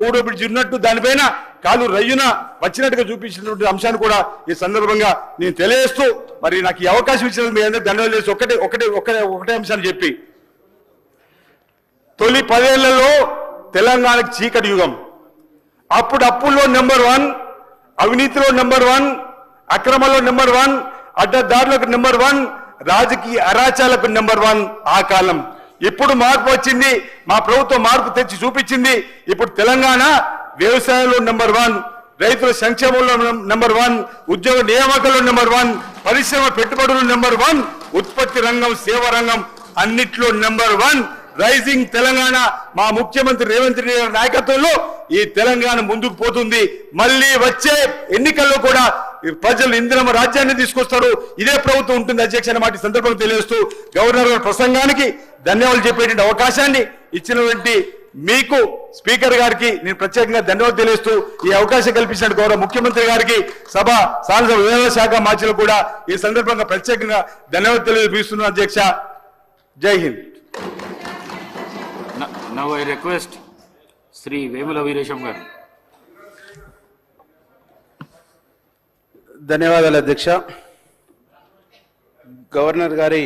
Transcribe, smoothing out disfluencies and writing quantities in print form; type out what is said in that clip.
మూడో బ్రిడ్జి ఉన్నట్టు దానిపైన కాలు రయ్యున వచ్చినట్టుగా చూపించినటువంటి అంశాన్ని కూడా ఈ సందర్భంగా నేను తెలియజేస్తూ మరి నాకు ఈ అవకాశం ఇచ్చినందుకు మీ అందరూ ధన్యవాదాలు చేసి ఒకటే అంశాన్ని చెప్పి తొలి 10 ఏళ్లలో తెలంగాణకు చీకటి యుగం. అప్పుడు అప్పుల్లో నెంబర్ 1, అవినీతిలో నెంబర్ 1, అక్రమంలో నెంబర్ 1, అడ్డదారులకు నెంబర్ 1, రాజకీయ అరాచాలకు నెంబర్ 1 ఆ కాలం. ఇప్పుడు మార్పు వచ్చింది, మా ప్రభుత్వం మార్పు తెచ్చి చూపించింది. ఇప్పుడు తెలంగాణ వ్యవసాయంలో నెంబర్ 1, రైతుల సంక్షేమంలో నెంబర్ 1, ఉద్యోగ నియామకాల్లో నెంబర్ 1, పరిశ్రమ పెట్టుబడులు నెంబర్ 1, ఉత్పత్తి రంగం, సేవా రంగం అన్నిట్లో నెంబర్ 1. రైజింగ్ తెలంగాణ మా ముఖ్యమంత్రి రేవంత్ రెడ్డి గారి నాయకత్వంలో ఈ తెలంగాణ ముందుకు పోతుంది. మళ్ళీ వచ్చే ఎన్నికల్లో కూడా ప్రజలు ఇందిరమ్మ రాజ్యాన్ని తీసుకొస్తారు. ఇదే ప్రభుత్వం ఉంటుంది అధ్యక్ష అనే మాట సందర్భంగా తెలియజేస్తూ గవర్నర్ గారి ప్రసంగానికి ధన్యవాదాలు చెప్పేటువంటి అవకాశాన్ని ఇచ్చినటువంటి మీకు స్పీకర్ గారికి నేను ప్రత్యేకంగా ధన్యవాదాలు తెలియజేస్తూ ఈ అవకాశం కల్పించిన గౌరవ ముఖ్యమంత్రి గారికి సభ సాంస వ్యవహార శాఖ మార్చులు కూడా ఈ సందర్భంగా ప్రత్యేకంగా ధన్యవాదాలు తెలియజేస్తున్నాను అధ్యక్ష. జై Hind. Now I request Sri Vemula Veeresham garu. ధన్యవాదాలు అధ్యక్ష. గవర్నర్ గారి